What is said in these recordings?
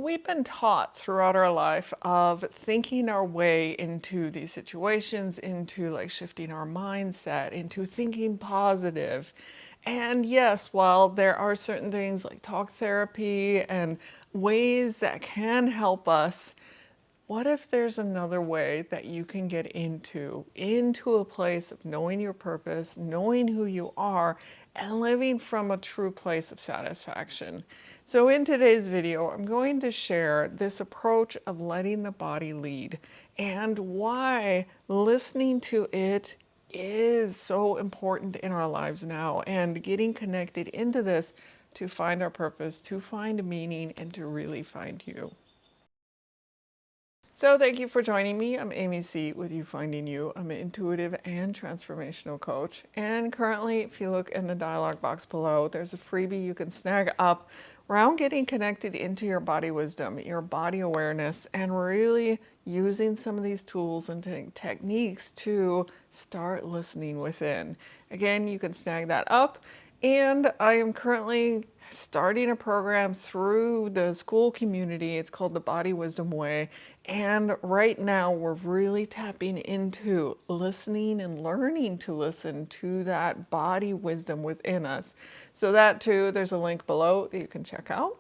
We've been taught throughout our life of thinking our way into these situations, into like shifting our mindset, into thinking positive. And yes, while there are certain things like talk therapy and ways that can help us, what if there's another way that you can get into a place of knowing your purpose, knowing who you are, and living from a true place of satisfaction? So in today's video, I'm going to share this approach of letting the body lead and why listening to it is so important in our lives now, and getting connected into this to find our purpose, to find meaning, and to really find you. So thank you for joining me. I'm AmyC with You Finding You. I'm an intuitive and transformational coach. And currently, if you look in the dialog box below, there's a freebie you can snag up around getting connected into your body wisdom, your body awareness, and really using some of these tools and techniques to start listening within. Again, you can snag that up. And I am currently starting a program through the school community. It's called the Body Wisdom Way. And right now we're really tapping into listening and learning to listen to that body wisdom within us. So that too, there's a link below that you can check out.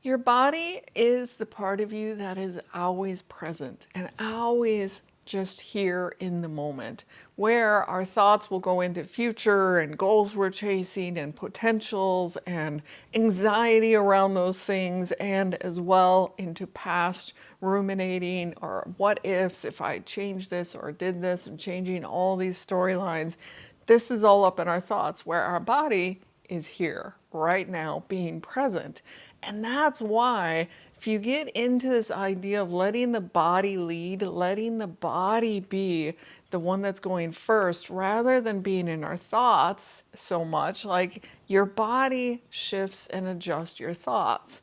Your body is the part of you that is always present and always just here in the moment, where our thoughts will go into future and goals we're chasing and potentials and anxiety around those things, and as well into past ruminating or what ifs, if I changed this or did this, and changing all these storylines. This is all up in our thoughts, where our body is here right now being present. And that's why if you get into this idea of letting the body lead, letting the body be the one that's going first rather than being in our thoughts so much, like your body shifts and adjusts your thoughts.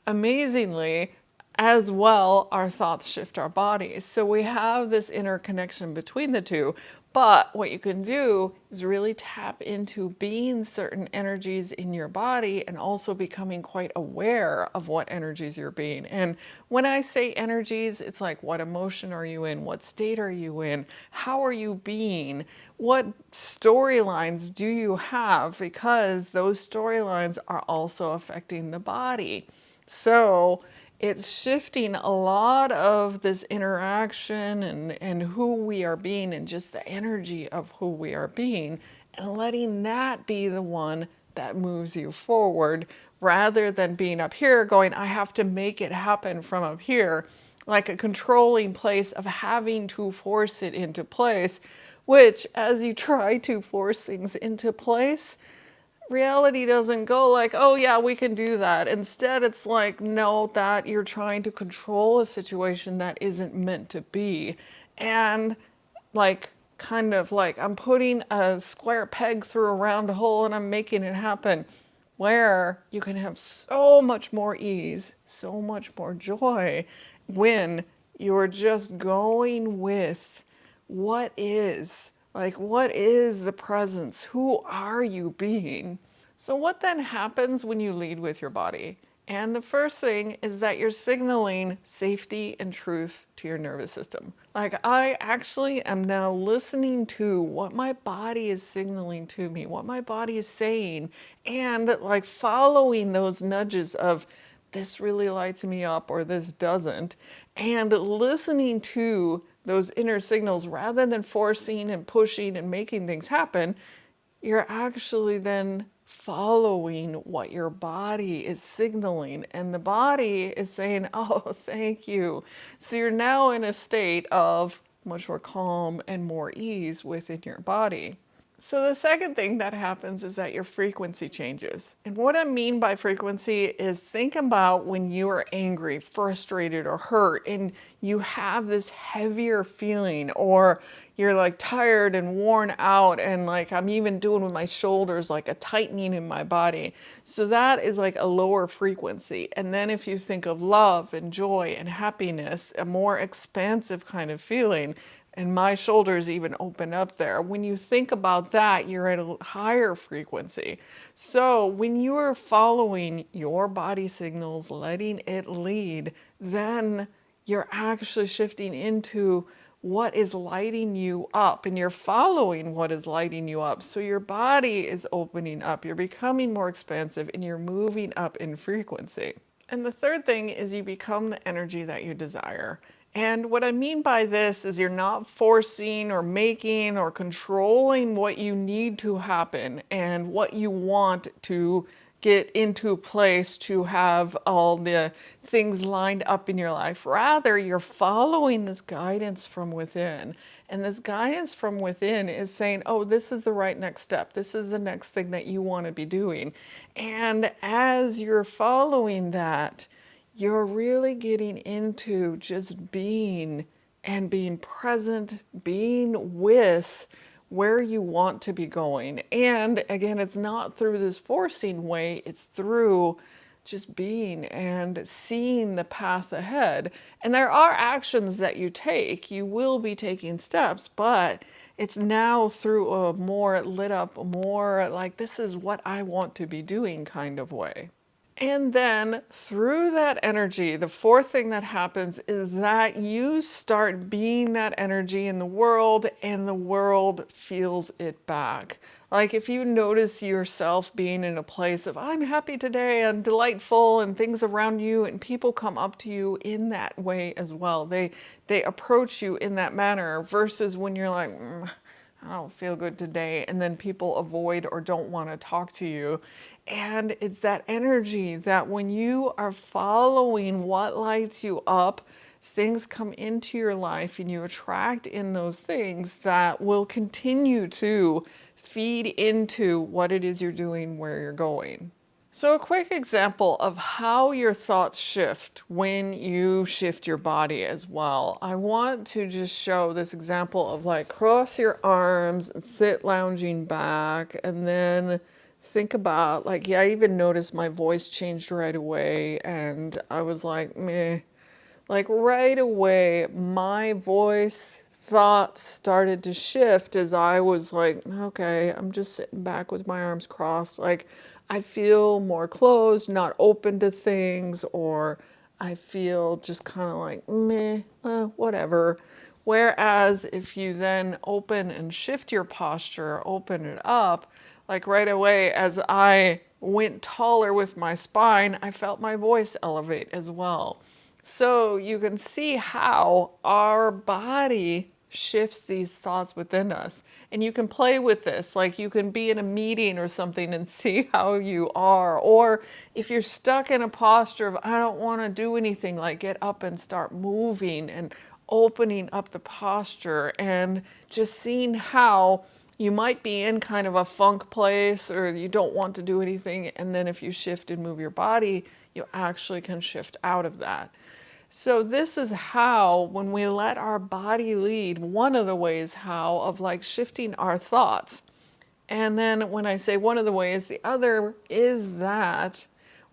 Amazingly, as well, our thoughts shift our bodies. So we have this interconnection between the two. But what you can do is really tap into being certain energies in your body and also becoming quite aware of what energies you're being. And when I say energies, it's like, what emotion are you in? What state are you in? How are you being? What storylines do you have? Because those storylines are also affecting the body. So it's shifting a lot of this interaction and who we are being and just the energy of who we are being, and letting that be the one that moves you forward rather than being up here going, I have to make it happen from up here, like a controlling place of having to force it into place, which as you try to force things into place, reality doesn't go like, oh yeah, we can do that. Instead, it's like, no, that you're trying to control a situation that isn't meant to be. And like, kind of like, I'm putting a square peg through a round hole and I'm making it happen. Where you can have so much more ease, so much more joy when you're just going with what is. Like, what is the presence? Who are you being? So what then happens when you lead with your body? And the first thing is that you're signaling safety and truth to your nervous system. Like, I actually am now listening to what my body is signaling to me, what my body is saying, and like following those nudges of, this really lights me up or this doesn't, and listening to those inner signals rather than forcing and pushing and making things happen. You're actually then following what your body is signaling, and the body is saying, oh, thank you. So you're now in a state of much more calm and more ease within your body. So the second thing that happens is that your frequency changes. And what I mean by frequency is, think about when you are angry, frustrated, or hurt, and you have this heavier feeling, or you're like tired and worn out, and like I'm even doing with my shoulders, like a tightening in my body. So that is like a lower frequency. And then if you think of love and joy and happiness, a more expansive kind of feeling, and my shoulders even open up there. When you think about that, you're at a higher frequency. So when you are following your body signals, letting it lead, then you're actually shifting into what is lighting you up, and you're following what is lighting you up. So your body is opening up, you're becoming more expansive, and you're moving up in frequency. And the third thing is you become the energy that you desire. And what I mean by this is you're not forcing or making or controlling what you need to happen and what you want to get into place to have all the things lined up in your life. Rather, you're following this guidance from within. And this guidance from within is saying, oh, this is the right next step. This is the next thing that you want to be doing. And as you're following that, you're really getting into just being and being present, being with where you want to be going. And again, it's not through this forcing way, it's through just being and seeing the path ahead. And there are actions that you take. You will be taking steps, but it's now through a more lit up, more like this is what I want to be doing kind of way. And then through that energy, the fourth thing that happens is that you start being that energy in the world and the world feels it back. Like if you notice yourself being in a place of, I'm happy today, I'm delightful, and things around you and people come up to you in that way as well. They approach you in that manner versus when you're like, I don't feel good today, and then people avoid or don't want to talk to you. And it's that energy that when you are following what lights you up, things come into your life and you attract in those things that will continue to feed into what it is you're doing, where you're going. So a quick example of how your thoughts shift when you shift your body as well. I want to just show this example of like cross your arms and sit lounging back, and then think about like, yeah, I even noticed my voice changed right away, and I was like, meh. Like right away, my voice thoughts started to shift as I was like, okay, I'm just sitting back with my arms crossed. Like I feel more closed, not open to things, or I feel just kind of like, meh, whatever. Whereas if you then open and shift your posture, open it up, like right away as I went taller with my spine, I felt my voice elevate as well. So you can see how our body shifts these thoughts within us. And you can play with this, like you can be in a meeting or something and see how you are. Or if you're stuck in a posture of, I don't want to do anything, like get up and start moving and opening up the posture and just seeing how you might be in kind of a funk place or you don't want to do anything. And then if you shift and move your body, you actually can shift out of that. So this is how, when we let our body lead, one of the ways how of like shifting our thoughts. And then when I say one of the ways, the other is that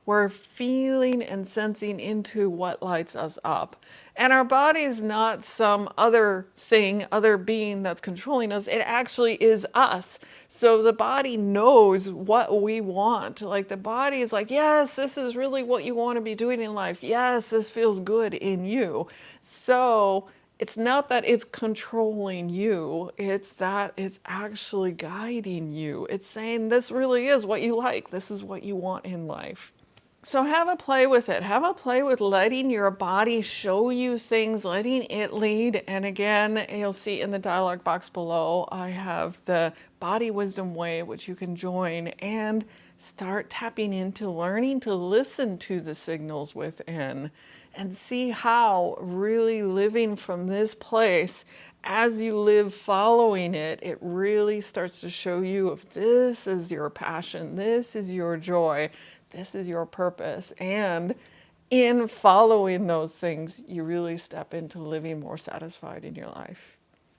we're feeling and sensing into what lights us up. And our body is not some other thing, other being that's controlling us. It actually is us. So the body knows what we want. Like the body is like, yes, this is really what you want to be doing in life. Yes, this feels good in you. So it's not that it's controlling you, it's that it's actually guiding you. It's saying this really is what you like. This is what you want in life. So have a play with it. Have a play with letting your body show you things, letting it lead. And again, you'll see in the dialog box below, I have the Body Wisdom Way, which you can join and start tapping into learning to listen to the signals within and see how really living from this place, as you live following it, it really starts to show you if this is your passion, this is your joy, this is your purpose. And in following those things, you really step into living more satisfied in your life.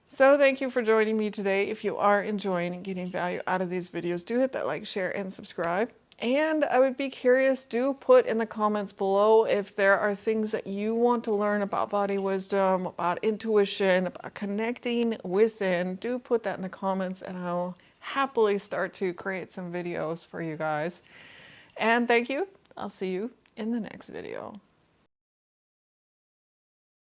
So thank you for joining me today. If you are enjoying and getting value out of these videos, do hit that like, share, and subscribe. And I would be curious, do put in the comments below if there are things that you want to learn about body wisdom, about intuition, about connecting within. Do put that in the comments and I'll happily start to create some videos for you guys. And thank you. I'll see you in the next video.